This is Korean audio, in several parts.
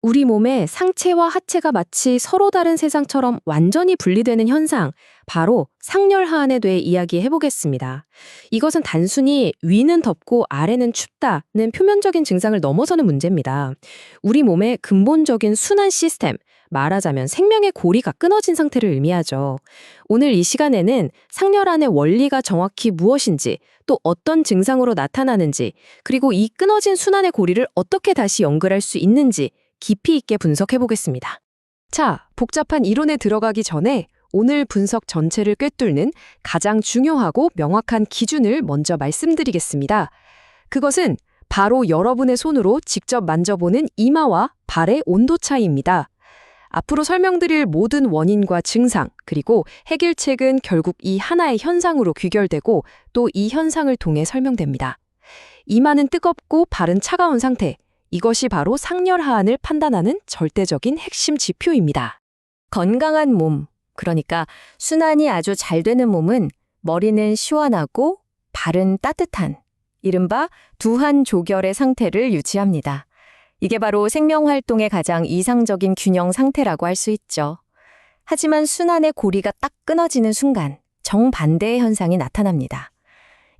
우리 몸의 상체와 하체가 마치 서로 다른 세상처럼 완전히 분리되는 현상, 바로 상열하한에 대해 이야기해 보겠습니다. 이것은 단순히 위는 덥고 아래는 춥다는 표면적인 증상을 넘어서는 문제입니다. 우리 몸의 근본적인 순환 시스템, 말하자면 생명의 고리가 끊어진 상태를 의미하죠. 오늘 이 시간에는 상열한의 원리가 정확히 무엇인지, 또 어떤 증상으로 나타나는지, 그리고 이 끊어진 순환의 고리를 어떻게 다시 연결할 수 있는지 깊이 있게 분석해 보겠습니다. 자, 복잡한 이론에 들어가기 전에 오늘 분석 전체를 꿰뚫는 가장 중요하고 명확한 기준을 먼저 말씀드리겠습니다. 그것은 바로 여러분의 손으로 직접 만져보는 이마와 발의 온도 차이입니다. 앞으로 설명드릴 모든 원인과 증상, 그리고 해결책은 결국 이 하나의 현상으로 귀결되고 또 이 현상을 통해 설명됩니다. 이마는 뜨겁고 발은 차가운 상태, 이것이 바로 상열하한을 판단하는 절대적인 핵심 지표입니다. 건강한 몸, 그러니까 순환이 아주 잘 되는 몸은 머리는 시원하고 발은 따뜻한, 이른바 두한 조결의 상태를 유지합니다. 이게 바로 생명활동의 가장 이상적인 균형 상태라고 할 수 있죠. 하지만 순환의 고리가 딱 끊어지는 순간 정반대의 현상이 나타납니다.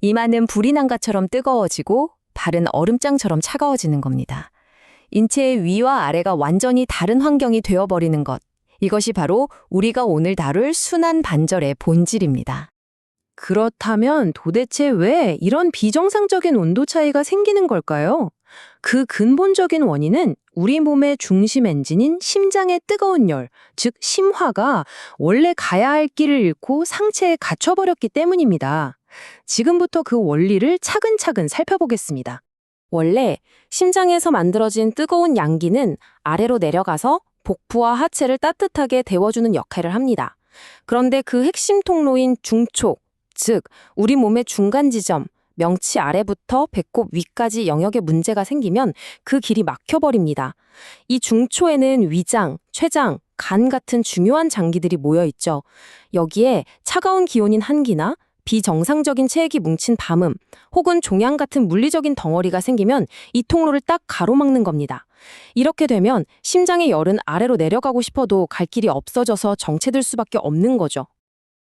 이마는 불이 난 것처럼 뜨거워지고 발은 얼음장처럼 차가워지는 겁니다. 인체의 위와 아래가 완전히 다른 환경이 되어버리는 것. 이것이 바로 우리가 오늘 다룰 순환 반절의 본질입니다. 그렇다면 도대체 왜 이런 비정상적인 온도 차이가 생기는 걸까요? 그 근본적인 원인은 우리 몸의 중심 엔진인 심장의 뜨거운 열, 즉 심화가 원래 가야 할 길을 잃고 상체에 갇혀버렸기 때문입니다. 지금부터 그 원리를 차근차근 살펴보겠습니다. 원래 심장에서 만들어진 뜨거운 양기는 아래로 내려가서 복부와 하체를 따뜻하게 데워주는 역할을 합니다. 그런데 그 핵심 통로인 중촉, 즉 우리 몸의 중간 지점, 명치 아래부터 배꼽 위까지 영역에 문제가 생기면 그 길이 막혀버립니다. 이 중초에는 위장, 췌장, 간 같은 중요한 장기들이 모여 있죠. 여기에 차가운 기온인 한기나 비정상적인 체액이 뭉친 밤음 혹은 종양 같은 물리적인 덩어리가 생기면 이 통로를 딱 가로막는 겁니다. 이렇게 되면 심장의 열은 아래로 내려가고 싶어도 갈 길이 없어져서 정체될 수밖에 없는 거죠.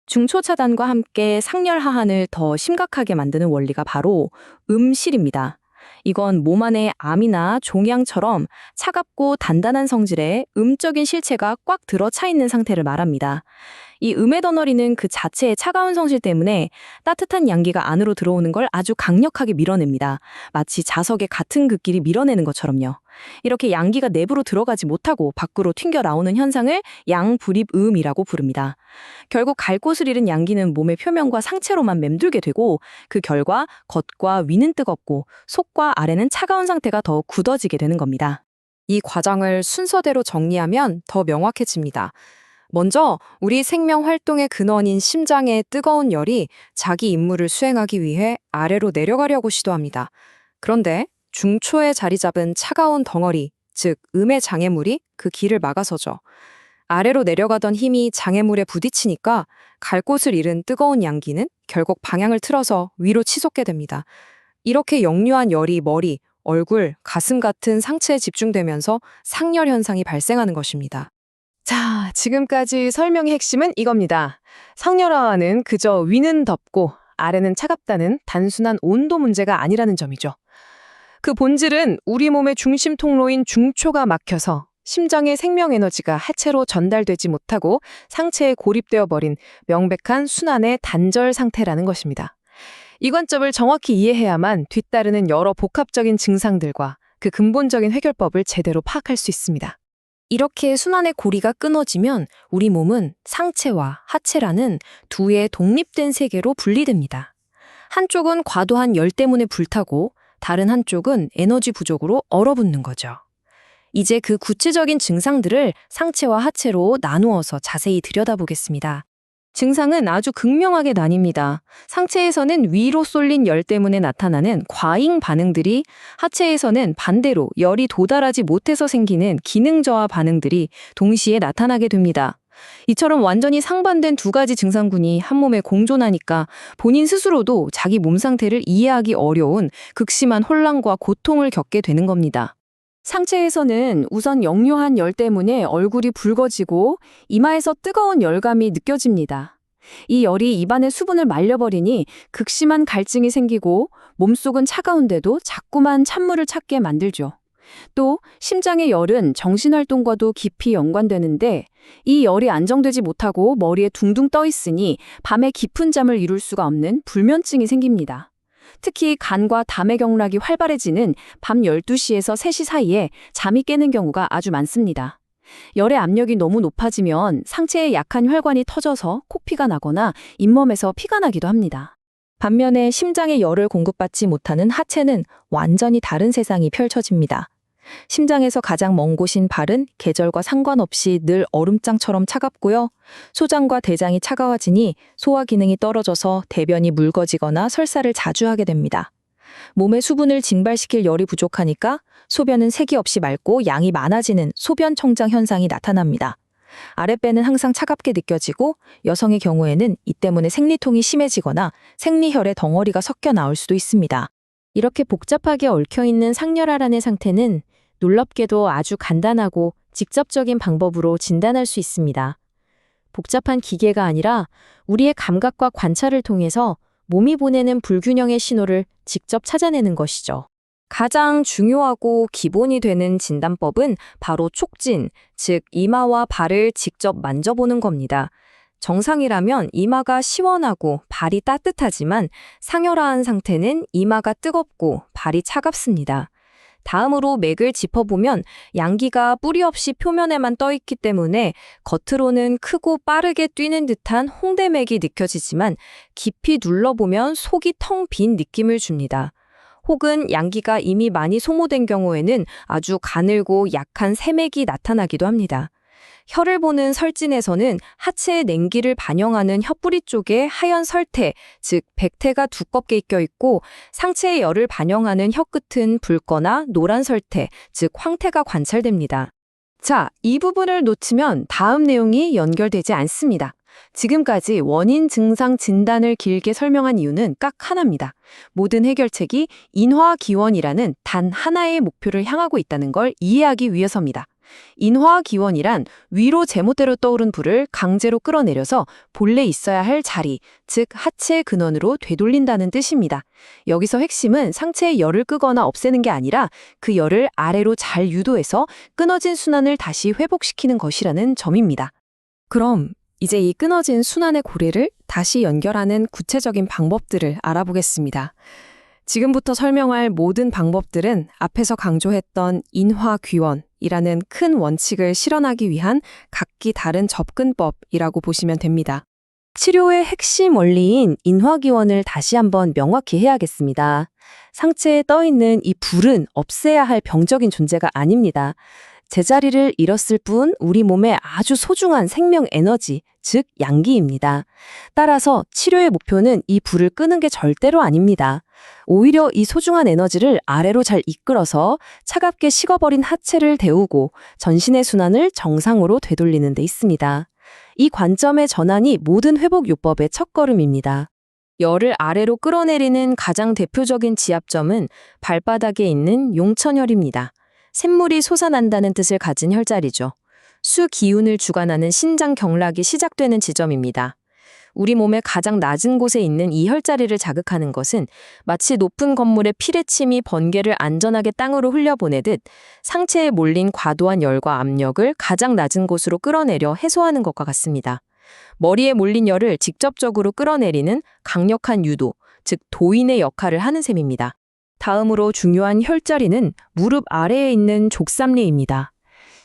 중초 차단과 함께 상열 하한을 더 심각하게 만드는 원리가 바로 음실입니다. 이건 몸 안에 암이나 종양처럼 차갑고 단단한 성질의 음적인 실체가 꽉 들어차 있는 상태를 말합니다. 이 음의 덩어리는 그 자체의 차가운 성질 때문에 따뜻한 양기가 안으로 들어오는 걸 아주 강력하게 밀어냅니다. 마치 자석의 같은 극끼리 밀어내는 것처럼요. 이렇게 양기가 내부로 들어가지 못하고 밖으로 튕겨 나오는 현상을 양불입음이라고 부릅니다. 결국 갈 곳을 잃은 양기는 몸의 표면과 상체로만 맴돌게 되고 그 결과 겉과 위는 뜨겁고 속과 아래는 차가운 상태가 더 굳어지게 되는 겁니다. 이 과정을 순서대로 정리하면 더 명확해집니다. 먼저 우리 생명 활동의 근원인 심장의 뜨거운 열이 자기 임무를 수행하기 위해 아래로 내려가려고 시도합니다. 그런데 중초에 자리 잡은 차가운 덩어리, 즉 음의 장애물이 그 길을 막아서죠. 아래로 내려가던 힘이 장애물에 부딪히니까 갈 곳을 잃은 뜨거운 양기는 결국 방향을 틀어서 위로 치솟게 됩니다. 이렇게 역류한 열이 머리, 얼굴, 가슴 같은 상체에 집중되면서 상열 현상이 발생하는 것입니다. 자, 지금까지 설명의 핵심은 이겁니다. 상열하한은 그저 위는 덥고 아래는 차갑다는 단순한 온도 문제가 아니라는 점이죠. 그 본질은 우리 몸의 중심 통로인 중초가 막혀서 심장의 생명 에너지가 하체로 전달되지 못하고 상체에 고립되어 버린 명백한 순환의 단절 상태라는 것입니다. 이 관점을 정확히 이해해야만 뒤따르는 여러 복합적인 증상들과 그 근본적인 해결법을 제대로 파악할 수 있습니다. 이렇게 순환의 고리가 끊어지면 우리 몸은 상체와 하체라는 두의 독립된 세계로 분리됩니다. 한쪽은 과도한 열 때문에 불타고 다른 한쪽은 에너지 부족으로 얼어붙는 거죠. 이제 그 구체적인 증상들을 상체와 하체로 나누어서 자세히 들여다보겠습니다. 증상은 아주 극명하게 나뉩니다. 상체에서는 위로 쏠린 열 때문에 나타나는 과잉 반응들이, 하체에서는 반대로 열이 도달하지 못해서 생기는 기능 저하 반응들이 동시에 나타나게 됩니다. 이처럼 완전히 상반된 두 가지 증상군이 한 몸에 공존하니까 본인 스스로도 자기 몸 상태를 이해하기 어려운 극심한 혼란과 고통을 겪게 되는 겁니다. 상체에서는 우선 역류한 열 때문에 얼굴이 붉어지고 이마에서 뜨거운 열감이 느껴집니다. 이 열이 입안의 수분을 말려버리니 극심한 갈증이 생기고 몸속은 차가운데도 자꾸만 찬물을 찾게 만들죠. 또 심장의 열은 정신활동과도 깊이 연관되는데 이 열이 안정되지 못하고 머리에 둥둥 떠 있으니 밤에 깊은 잠을 이룰 수가 없는 불면증이 생깁니다. 특히 간과 담의 경락이 활발해지는 밤 12시에서 3시 사이에 잠이 깨는 경우가 아주 많습니다. 열의 압력이 너무 높아지면 상체에 약한 혈관이 터져서 코피가 나거나 잇몸에서 피가 나기도 합니다. 반면에 심장에 열을 공급받지 못하는 하체는 완전히 다른 세상이 펼쳐집니다. 심장에서 가장 먼 곳인 발은 계절과 상관없이 늘 얼음장처럼 차갑고요. 소장과 대장이 차가워지니 소화 기능이 떨어져서 대변이 묽어지거나 설사를 자주 하게 됩니다. 몸의 수분을 증발시킬 열이 부족하니까 소변은 색이 없이 맑고 양이 많아지는 소변 청장 현상이 나타납니다. 아랫배는 항상 차갑게 느껴지고 여성의 경우에는 이 때문에 생리통이 심해지거나 생리혈에 덩어리가 섞여 나올 수도 있습니다. 이렇게 복잡하게 얽혀있는 상열하란의 상태는 놀랍게도 아주 간단하고 직접적인 방법으로 진단할 수 있습니다. 복잡한 기계가 아니라 우리의 감각과 관찰을 통해서 몸이 보내는 불균형의 신호를 직접 찾아내는 것이죠. 가장 중요하고 기본이 되는 진단법은 바로 촉진, 즉 이마와 발을 직접 만져보는 겁니다. 정상이라면 이마가 시원하고 발이 따뜻하지만 상열화한 상태는 이마가 뜨겁고 발이 차갑습니다. 다음으로 맥을 짚어보면 양기가 뿌리 없이 표면에만 떠있기 때문에 겉으로는 크고 빠르게 뛰는 듯한 홍대맥이 느껴지지만 깊이 눌러보면 속이 텅 빈 느낌을 줍니다. 혹은 양기가 이미 많이 소모된 경우에는 아주 가늘고 약한 세맥이 나타나기도 합니다. 혀를 보는 설진에서는 하체의 냉기를 반영하는 혀뿌리 쪽에 하얀 설태, 즉 백태가 두껍게 익혀 있고 상체의 열을 반영하는 혀끝은 붉거나 노란 설태, 즉 황태가 관찰됩니다. 자, 이 부분을 놓치면 다음 내용이 연결되지 않습니다. 지금까지 원인 증상 진단을 길게 설명한 이유는 딱 하나입니다. 모든 해결책이 인화기원이라는 단 하나의 목표를 향하고 있다는 걸 이해하기 위해서입니다. 인화기원이란 위로 제멋대로 떠오른 불을 강제로 끌어내려서 본래 있어야 할 자리, 즉 하체 근원으로 되돌린다는 뜻입니다. 여기서 핵심은 상체의 열을 끄거나 없애는 게 아니라 그 열을 아래로 잘 유도해서 끊어진 순환을 다시 회복시키는 것이라는 점입니다. 그럼 이제 이 끊어진 순환의 고리를 다시 연결하는 구체적인 방법들을 알아보겠습니다. 지금부터 설명할 모든 방법들은 앞에서 강조했던 인화귀원이라는 큰 원칙을 실현하기 위한 각기 다른 접근법이라고 보시면 됩니다. 치료의 핵심 원리인 인화귀원을 다시 한번 명확히 해야겠습니다. 상체에 떠있는 이 불은 없애야 할 병적인 존재가 아닙니다. 제자리를 잃었을 뿐 우리 몸에 아주 소중한 생명 에너지, 즉 양기입니다. 따라서 치료의 목표는 이 불을 끄는 게 절대로 아닙니다. 오히려 이 소중한 에너지를 아래로 잘 이끌어서 차갑게 식어버린 하체를 데우고 전신의 순환을 정상으로 되돌리는 데 있습니다. 이 관점의 전환이 모든 회복요법의 첫걸음입니다. 열을 아래로 끌어내리는 가장 대표적인 지압점은 발바닥에 있는 용천혈입니다. 샘물이 솟아난다는 뜻을 가진 혈자리죠. 수 기운을 주관하는 신장 경락이 시작되는 지점입니다. 우리 몸의 가장 낮은 곳에 있는 이 혈자리를 자극하는 것은 마치 높은 건물의 피뢰침이 번개를 안전하게 땅으로 흘려보내듯 상체에 몰린 과도한 열과 압력을 가장 낮은 곳으로 끌어내려 해소하는 것과 같습니다. 머리에 몰린 열을 직접적으로 끌어내리는 강력한 유도, 즉 도인의 역할을 하는 셈입니다. 다음으로 중요한 혈자리는 무릎 아래에 있는 족삼리입니다.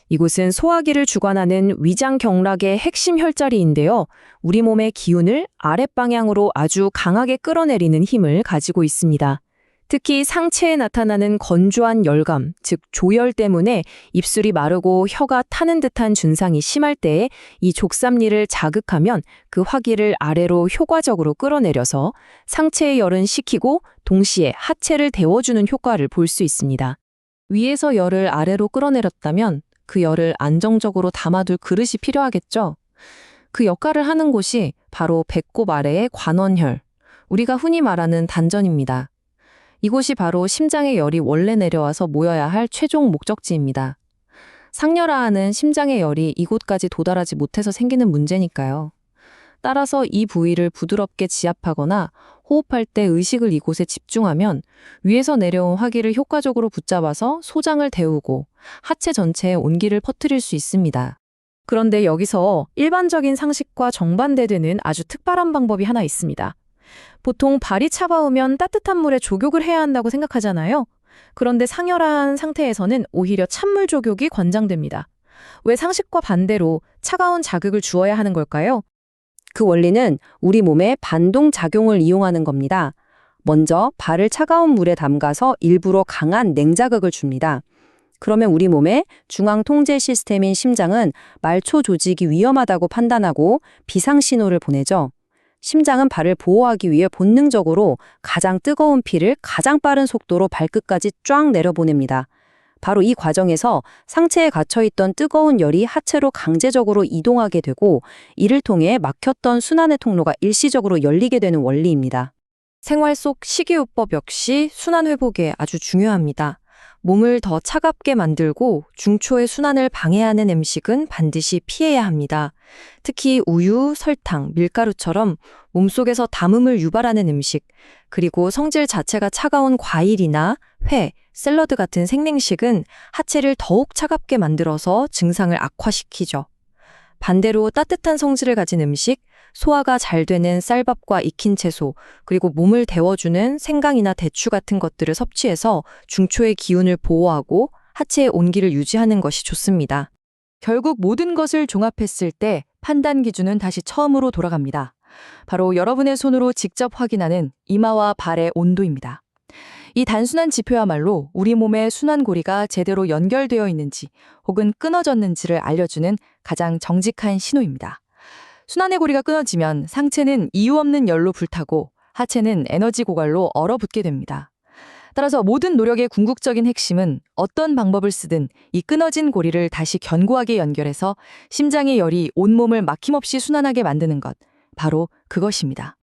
이곳은 소화기를 주관하는 위장 경락의 핵심 혈자리인데요. 우리 몸의 기운을 아랫방향으로 아주 강하게 끌어내리는 힘을 가지고 있습니다. 특히 상체에 나타나는 건조한 열감, 즉 조열 때문에 입술이 마르고 혀가 타는 듯한 증상이 심할 때에 이 족삼리를 자극하면 그 화기를 아래로 효과적으로 끌어내려서 상체의 열은 식히고 동시에 하체를 데워주는 효과를 볼 수 있습니다. 위에서 열을 아래로 끌어내렸다면 그 열을 안정적으로 담아둘 그릇이 필요하겠죠? 그 역할을 하는 곳이 바로 배꼽 아래의 관원혈, 우리가 흔히 말하는 단전입니다. 이곳이 바로 심장의 열이 원래 내려와서 모여야 할 최종 목적지입니다. 상열하하는 심장의 열이 이곳까지 도달하지 못해서 생기는 문제니까요. 따라서 이 부위를 부드럽게 지압하거나 호흡할 때 의식을 이곳에 집중하면 위에서 내려온 화기를 효과적으로 붙잡아서 소장을 데우고 하체 전체에 온기를 퍼뜨릴 수 있습니다. 그런데 여기서 일반적인 상식과 정반대되는 아주 특별한 방법이 하나 있습니다. 보통 발이 차가우면 따뜻한 물에 조격을 해야 한다고 생각하잖아요. 그런데 상열한 상태에서는 오히려 찬물 조격이 권장됩니다. 왜 상식과 반대로 차가운 자극을 주어야 하는 걸까요? 그 원리는 우리 몸의 반동 작용을 이용하는 겁니다. 먼저 발을 차가운 물에 담가서 일부러 강한 냉자극을 줍니다. 그러면 우리 몸의 중앙 통제 시스템인 심장은 말초 조직이 위험하다고 판단하고 비상 신호를 보내죠. 심장은 발을 보호하기 위해 본능적으로 가장 뜨거운 피를 가장 빠른 속도로 발끝까지 쫙 내려보냅니다. 바로 이 과정에서 상체에 갇혀있던 뜨거운 열이 하체로 강제적으로 이동하게 되고 이를 통해 막혔던 순환의 통로가 일시적으로 열리게 되는 원리입니다. 생활 속 식이요법 역시 순환 회복에 아주 중요합니다. 몸을 더 차갑게 만들고 중초의 순환을 방해하는 음식은 반드시 피해야 합니다. 특히 우유, 설탕, 밀가루처럼 몸속에서 담음을 유발하는 음식, 그리고 성질 자체가 차가운 과일이나 회, 샐러드 같은 생냉식은 하체를 더욱 차갑게 만들어서 증상을 악화시키죠. 반대로 따뜻한 성질을 가진 음식, 소화가 잘 되는 쌀밥과 익힌 채소, 그리고 몸을 데워주는 생강이나 대추 같은 것들을 섭취해서 중초의 기운을 보호하고 하체의 온기를 유지하는 것이 좋습니다. 결국 모든 것을 종합했을 때 판단 기준은 다시 처음으로 돌아갑니다. 바로 여러분의 손으로 직접 확인하는 이마와 발의 온도입니다. 이 단순한 지표야말로 우리 몸의 순환고리가 제대로 연결되어 있는지 혹은 끊어졌는지를 알려주는 가장 정직한 신호입니다. 순환의 고리가 끊어지면 상체는 이유 없는 열로 불타고 하체는 에너지 고갈로 얼어붙게 됩니다. 따라서 모든 노력의 궁극적인 핵심은 어떤 방법을 쓰든 이 끊어진 고리를 다시 견고하게 연결해서 심장의 열이 온몸을 막힘없이 순환하게 만드는 것, 바로 그것입니다.